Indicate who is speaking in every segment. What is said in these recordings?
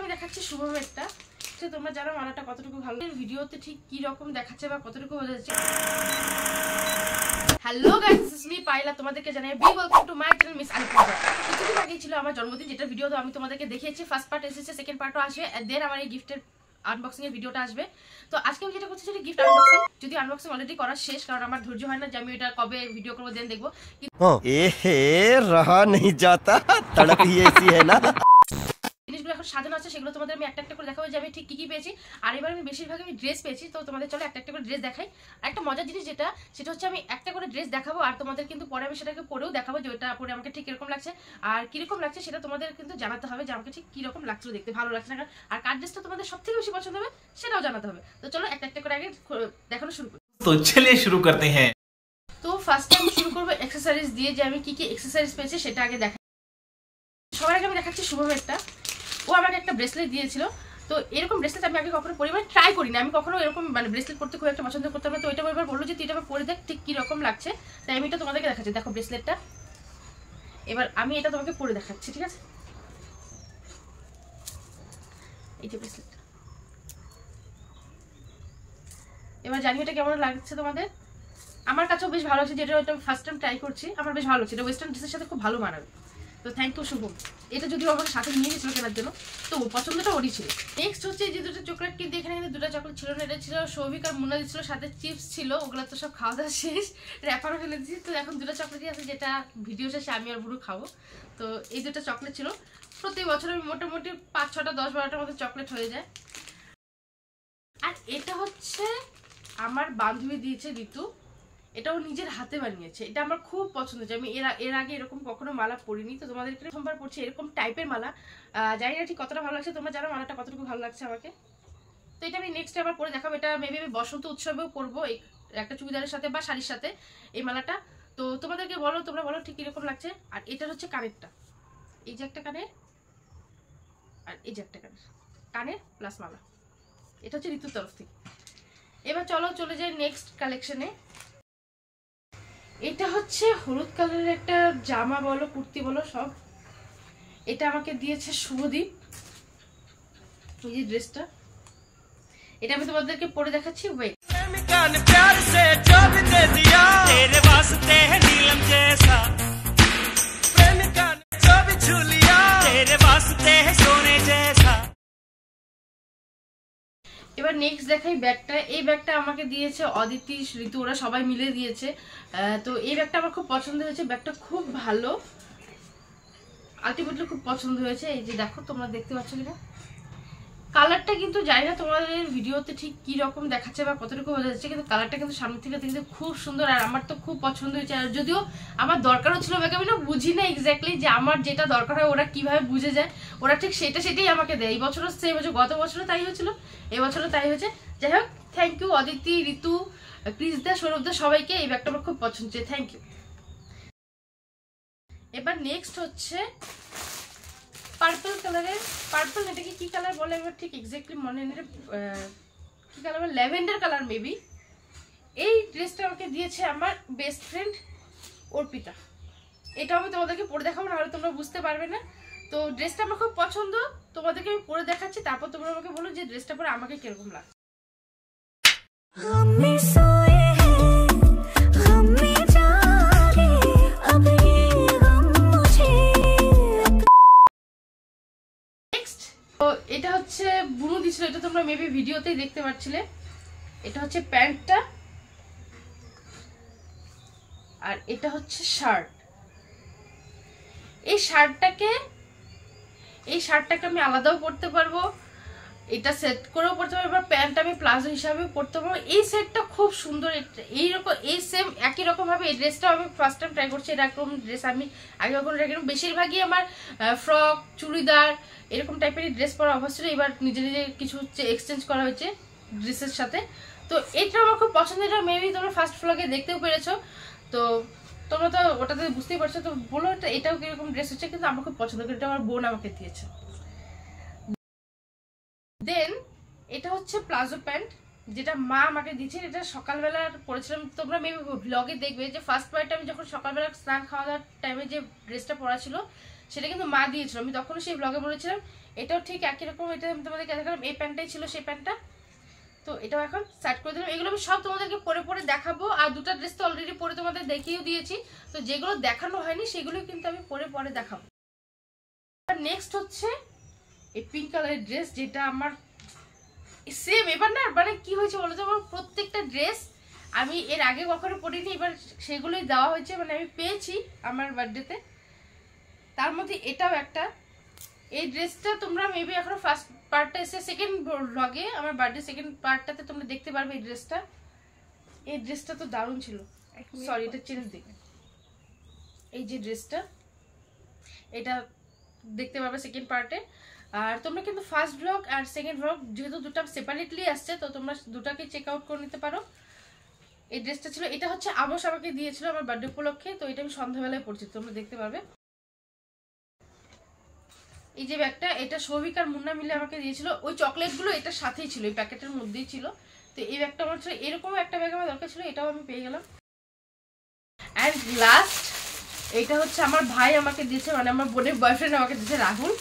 Speaker 1: আমি দেখাচ্ছি শুভমেরটা। তো তোমরা জানো মালাটা কতটুকু ভালো, ভিডিওতে ঠিক কি রকম দেখাচ্ছে বা কতটুকু বোঝা যাচ্ছে। Hello guys, this is me Paila, তোমাদেরকে জানাই be welcome to my channel miss Alipuja. কিছুদিন আগেই ছিল আমার জন্মদিন, যেটা ভিডিও তো আমি তোমাদেরকে দেখিয়েছি। ফার্স্ট পার্ট এসেছে, সেকেন্ড পার্টও আসবে, দেন আমার এই গিফটের আনবক্সিং এর ভিডিওটা আসবে। তো আজকে আমি যেটা করছি সেটা গিফট আনবক্সিং। যদি আনবক্সিং অলরেডি করা শেষ, কারণ আমার ধৈর্য হয় না যে আমি এটা কবে ভিডিও করবো দেন দেখবো।
Speaker 2: रहा नहीं जाता, तड़प ही ऐसी है ना।
Speaker 1: জিনিসগুলো এখন সাজানো আছে, সেগুলো তোমাদের আমি একটা একটা করে দেখাবো যে আমি ঠিক কি কি পেয়েছি। আর এবার আমি বেশিরভাগ আমি ড্রেস পেয়েছি, তো তোমাদের চলো একটা একটা করে ড্রেস দেখাই। আর একটা মজার জিনিস সেটা হচ্ছে আমি একটা করে ড্রেস দেখাবো, আর তোমাদের কিন্তু পরে আমি সেটাকে পরেও দেখাবো যে ওটা পরে আমাকে ঠিক কিরকম লাগছে। আর কিরকম লাগছে সেটা তোমাদের কিন্তু জানাতে হবে যে আমাকে ঠিক কিরকম লাগছিল, দেখতে ভালো লাগছে না, আর কার ড্রেসটা তোমাদের সব থেকে বেশি পছন্দ হবে সেটাও জানাতে হবে। তো চলো একটা একটা করে আগে দেখানো শুরু করি।
Speaker 3: তো চলিয়ে শুরু করতে হ্যাঁ।
Speaker 1: তো ফার্স্টে আমি শুরু করবো এক্সেসরিজ দিয়ে, যে আমি কি কি এক্সেসরিজ পেয়েছি সেটা আগে দেখাই। সবার আগে আমি দেখাচ্ছি শুভমেরটা। ও আমাকে একটা ব্রেসলেট দিয়েছিল। তো এরকম ব্রেসলেট আমি আগে কখনো পরি, মানে ট্রাই করি না, আমি কখনো এরকম মানে ব্রেসলেট পরতে খুব একটা পছন্দ করতাম না। তো এটা এবার বললো যে তুই এটা পরে দেখ ঠিক কিরকম লাগছে, তাই আমি এটা তোমাদেরকে দেখাচ্ছি। দেখো ব্রেসলেটটা, এবার আমি এটা তোমাকে পরে দেখাচ্ছি, ঠিক আছে? এই যে ব্রেসলেটটা, এবার জানি এটা কেমন লাগছে তোমাদের। আমার কাছেও বেশ ভালো লাগছে, যেটা এটা ফার্স্ট টাইম ট্রাই করছি, আমার বেশ ভালো লাগছে। এটা ওয়েস্টার্ন ড্রেসের সাথে খুব ভালো মানাবে। তো থ্যাংক ইউ শুভম। এটা যদিও আমার সাথে নিয়ে গেছিল কেনার জন্য, তো পছন্দটা ওরই ছিল। নেক্সট হচ্ছে যে দুটো চকলেট কিনতে, এখানে কিন্তু দুটো চকলেট ছিল না, এটা ছিল সৌভিক আর মুন্না দিচ্ছিল, সাথে চিপস ছিল, ওগুলো তো সব খাওয়া দাওয়া শেষ, র্যাপারও ফেলে দিচ্ছি। তো এখন দুটো চকলেটই আছে, যেটা ভিডিও শেষে আমি আর বুড়ো খাবো। তো এই দুটো চকলেট ছিল। প্রতি বছর আমি মোটামুটি 5, 6টা 10, 12টার মতো চকলেট হয়ে যায়। আর এটা হচ্ছে আমার বান্ধবী দিয়েছে ঋতু, এটাও নিজের হাতে বানিয়েছে। এটা আমার খুব পছন্দ হয়েছে, আমি এর আগে এরকম কখনো মালা পরিনি। তো তোমাদেরকে প্রথমবার পড়ছি এরকম টাইপের মালা। জানি না ঠিক কতটা ভালো লাগছে, তোমরা জানো মালাটা কতটুকু ভালো লাগছে আমাকে। তো এটা আমি নেক্সট আবার পরে দেখাবো। এটা মেবি আমি বসন্ত উৎসবেও পরবো, একটা চুড়িদারের সাথে বা শাড়ির সাথে এই মালাটা। তো তোমাদেরকে বলো, তোমরা বলো ঠিক কিরকম লাগছে। আর এটা হচ্ছে কানেরটা, এই যে একটা কানের, আর এই যে একটা কানের প্লাস মালা। এটা হচ্ছে ঋতুর তরফ থেকে। এবার চলো চলে যাই নেক্সট কালেকশনে। এটা হচ্ছে হলুদ কালারের একটা জামা বলো, কুর্তি বলো, সব। এটা আমাকে দিয়েছে শুভদীপ, এই যে ড্রেসটা। এটা আমি তোমাদেরকে পরে দেখাচ্ছি, ওয়েট। এবার নেক্সট দেখাই ব্যাগটা। এই ব্যাগটা আমাকে দিয়েছে অদিতি, ঋতু, ওরা সবাই মিলে দিয়েছে। তো এই ব্যাগটা আমার খুব পছন্দ হয়েছে, ব্যাগটা খুব ভালো, আলটিমেটলি খুব পছন্দ হয়েছে। এই যে দেখো, তোমরা দেখতে পাচ্ছ কিনা, কালারটা কিন্তু জানি না তোমাদের ভিডিওতে ঠিক কি রকম দেখাচ্ছে বা কতটুকু বোঝা যাচ্ছে, কিন্তু কালারটা কিন্তু সামনে থেকে দেখতে খুব সুন্দর, আর আমার তো খুব পছন্দ হয়েছে। আর যদিও আমার দরকারও ছিল ব্যাগ, আমি না বুঝি না এক্স্যাক্টলি যে আমার যেটা দরকার হয় ওরা কিভাবে বুঝে যায়, ওরা ঠিক সেটাই আমাকে দেয়। এই বছরও সেম হয়েছে, গত বছরও তাই হয়েছিল, এবছরও তাই হয়েছে। যাই হোক, থ্যাংক ইউ অদিতি, ঋতু, ক্রিসদা, সৌরভদা, সবাইকে। এই ব্যাগটা আমার খুব পছন্দ হয়েছে, থ্যাংক ইউ। এবার নেক্সট হচ্ছে পার্পল কালারের, পার্পল এটাকে কি কালার বলে এবার ঠিক এক্স্যাক্টলি মনে নেই, কি কালার বলে, ল্যাভেন্ডার কালার মেবি। এই ড্রেসটা আমাকে দিয়েছে আমার বেস্ট ফ্রেন্ড অর্পিতা। এটা আমি তোমাদেরকে পরে দেখাবো, নাহলে তোমরা বুঝতে পারবে না। তো ড্রেসটা আমার খুব পছন্দ, তোমাদেরকে আমি পরে দেখাচ্ছি, তারপর তোমরা আমাকে বলো যে ড্রেসটা পরে আমাকে কিরকম লাগছে। তো এটা হচ্ছে বুনু দিছিল, এটা তোমরা মেবি ভিডিওতেই দেখতে পাচ্ছিলে। এটা হচ্ছে প্যান্টটা, আর এটা হচ্ছে শার্ট। এই শার্টটাকে আমি আলাদাও পরতে পারবো, এটা সেট করেও পরতে পারবো, এবার প্যান্ট আমি প্লাজো হিসাবেও পরতে পারবো। এই সেটটা খুব সুন্দর, এইরকম এই সেম একই রকম ভাবে এই ড্রেসটাও আমি ফার্স্ট টাইম ট্রাই করছি। এরকম ড্রেস আমি আগে কখনো ট্রাই করিনি, বেশিরভাগই আমার ফ্রক, চুড়িদার এরকম টাইপের ড্রেস পরা অবস্থা। এবার নিজে নিজে কিছু হচ্ছে এক্সচেঞ্জ করা হয়েছে ড্রেসের সাথে। তো এটা আমার খুব পছন্দ, এটা মেবি তোমরা ফার্স্ট ফ্লগে দেখতেও পেরেছো। তো তোমরা তো ওটাতে বুঝতেই পারছো, তো বলো এটাও কিরকম ড্রেস হচ্ছে, কিন্তু আমার খুব পছন্দ, এটা আমার বোন আমাকে দিয়েছে। দেন এটা হচ্ছে প্লাজো প্যান্ট, যেটা মা আমাকে দিয়েছে। এটা সকালবেলা পরেছিলাম, তোমরা মেবি ব্লগে দেখবে যে ফার্স্ট পার্টটা আমি যখন সকালবেলা স্নান খাওয়া দাওয়ার টাইমে যে ড্রেসটা পরা ছিল সেটা কিন্তু মা দিয়েছিল। আমি তখনও সেই ব্লগে বলেছিলাম এটাও ঠিক একই রকম, এটা আমি তোমাদেরকে দেখালাম, এই প্যান্টটাই ছিল সেই প্যান্টটা। তো এটাও এখন সাইড করে দিলাম। এগুলো আমি সব তোমাদেরকে পরে পরে দেখাবো, আর দুটো ড্রেস তো অলরেডি পরে তোমাদের দেখিয়েও দিয়েছি। তো যেগুলো দেখানো হয়নি সেগুলো কিন্তু আমি পরে পরে দেখাবো। নেক্সট হচ্ছে এই পিঙ্ক কালারের ড্রেস, যেটা আমার সেম। এবার না মানে কি হয়েছে বলো তো, আমার প্রত্যেকটা ড্রেস আমি এর আগে কখনো পরিনি, এবার সেগুলোই দেওয়া হয়েছে, মানে আমি পেয়েছি আমার বার্থডেতে। তার মধ্যে এটাও একটা। এই ড্রেসটা তোমরা মেবি এখনো ফার্স্ট পার্টটা এসে সেকেন্ড ব্লগে আমার বার্থডে সেকেন্ড পার্টটাতে তোমরা দেখতে পারবে এই ড্রেসটা। এই ড্রেসটা তো দারুণ ছিল। সরি, এটা চেঞ্জ দিই। এই যে ড্রেসটা, এটা দেখতে পারবে সেকেন্ড পার্টে। আর তোমরা কিন্তু ফার্স্ট ব্লগ আর সেকেন্ড ব্লগ যেহেতু দুটো সেপারেটলি আসছে, তো তোমরা দুটাকে চেক আউট করে নিতে পারো। এই ড্রেসটা ছিল, এটা হচ্ছে আবস আমাকে দিয়েছিল আমার বার্থডে উপলক্ষে, তো এটা আমি সন্ধ্যাবেলায় পড়ছি, তোমরা দেখতে পারবে। এই যে ব্যাগটা, এটা সৌভিক আর মুন্না মিলে আমাকে দিয়েছিল। ওই চকলেটগুলো এটার সাথেই ছিল, এই প্যাকেটের মধ্যেই ছিল। তো এই ব্যাগটা আমার ছিল, এরকম একটা ব্যাগ আমার দরকার ছিল, এটাও আমি পেয়ে গেলাম। অ্যান্ড লাস্ট এইটা হচ্ছে আমার ভাই আমাকে দিয়েছে, মানে আমার বোনের বয়ফ্রেন্ড আমাকে দিয়েছে, রাহুল।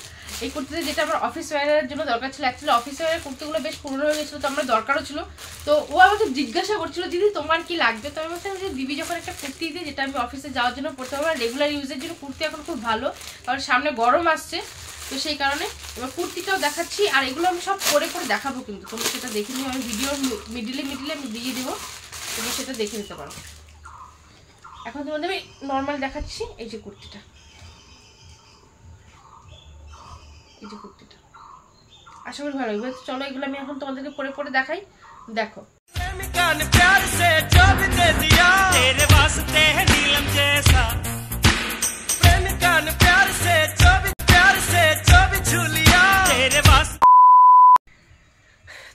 Speaker 1: এই কুর্তিটা যেটা আমার অফিস ওয়্যারের জন্য দরকার ছিল। অ্যাকচুয়ালি অফিস ওয়্যারের কুর্তিগুলো বেশ পুরনো হয়ে গেছিলো, তো আমার দরকারও ছিল। তো ও আমাকে জিজ্ঞাসা করছিল, দিদি তোমার কি লাগবে? তো আমি বলছিলাম যে দিদি যখন একটা কুর্তি দিই যেটা আমি অফিসে যাওয়ার জন্য পড়তে পারবো, রেগুলার ইউজের জন্য কুর্তি এখন খুব ভালো, কারণ সামনে গরম আসছে, তো সেই কারণে। এবার কুর্তিটাও দেখাচ্ছি, আর এগুলো আমি সব পরে পরে দেখাবো, কিন্তু তোমরা সেটা দেখে নিও। আমি ভিডিওর মিডিলে আমি দিয়ে দেবো, তোমরা সেটা দেখে নিতে পারো। এখন তোমাদের আমি নর্মাল দেখাচ্ছি। এই যে কুর্তিটা, এই যে কুর্তিটা, আশা করি ভালো লাগবে। চলো এগুলো আমি এখন তোমাদেরকে পরে পরে দেখাই। দেখো,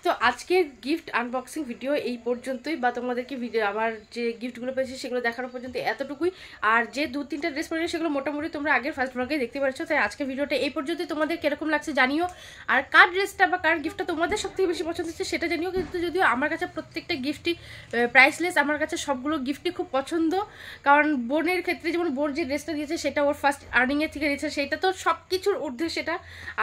Speaker 1: তো আজকের গিফট আনবক্সিং ভিডিও এই পর্যন্তই, বা তোমাদেরকে ভিডিও আমার যে গিফটগুলো পেয়েছি সেগুলো দেখানো পর্যন্ত এতটুকুই। আর যে 2-3টা ড্রেস পরেছি সেগুলো মোটামুটি তোমরা আগের ফার্স্ট ব্লগে দেখতে পাচ্ছ। তাই আজকের ভিডিওটা এই পর্যন্তই। তোমাদের কিরকম লাগছে জানিও, আর কার ড্রেসটা বা কার গিফটটা তোমাদের সবথেকে বেশি পছন্দ হচ্ছে সেটা জানিও। কিন্তু যদিও আমার কাছে প্রত্যেকটা গিফটই প্রাইসলেস, আমার কাছে সবগুলো গিফটই খুব পছন্দ। কারণ বোনের ক্ষেত্রে যেমন বোন যে ড্রেসটা দিয়েছে সেটা ওর ফার্স্ট আর্নিংয়ের থেকে দিয়েছে, সেটা তো সব কিছুর ঊর্ধ্বে সেটা।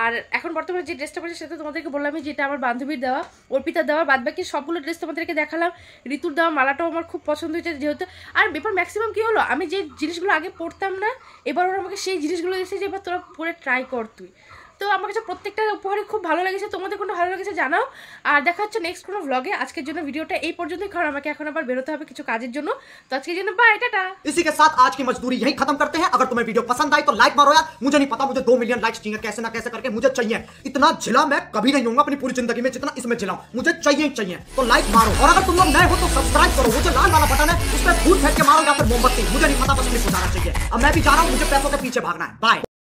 Speaker 1: আর এখন বর্তমানে যে ড্রেসটা পরেছে সেটা তোমাদেরকে বললামই, যেটা আমার বান্ধবীর দেওয়া, অর্পিতা দেওয়া। বাদ বাকি সবগুলো ড্রেস তোমাদেরকে দেখালাম। ঋতুর দেওয়া মালাটাও আমার খুব পছন্দ হয়েছে, যেহেতু আর ব্যাপার ম্যাক্সিমাম কি হলো, আমি যে জিনিসগুলো আগে পড়তাম না, এবার ওরা আমাকে সেই জিনিসগুলো দিয়েছে যে এবার তোরা পরে ট্রাই কর তুই। তো আমার কাছে প্রত্যেকটা উপহারই খুব ভালো লেগেছে। তোমাদের কোনো ভালো লেগেছে জানাও, আর দেখা হচ্ছে নেক্সট কোনো ব্লগে। আজকের জন্য ভিডিওটা এই পর্যন্তই, কারণ আমাকে এখন আবার বেরোতে হবে কিছু কাজের জন্য। তো আজকের জন্য বাই, টাটা।
Speaker 3: इसी के साथ आज की मजदूरी यही खत्म करते हैं। अगर तुम्हें वीडियो पसंद आई तो लाइक मारो यार, मुझे नहीं पता, मुझे 2 मिलियन लाइक्स चाहिए, कैसे ना कैसे करके मुझे चाहिए। इतना झिला मैं कभी नहीं होऊंगा अपनी पूरी जिंदगी में जितना इसमें झिलाऊं, मुझे चाहिए ही चाहिए। तो लाइक मारो, और अगर तुम लोग नए हो तो सब्सक्राइब करो, वो जो लाल वाला बटन है उस पर फूल फेंक के मारो या फिर मोमबत्ती, मुझे नहीं पता, बस क्लिक हो जाना चाहिए। अब मैं भी जा रहा हूं, मुझे पैसों के पीछे भागना है। बाय।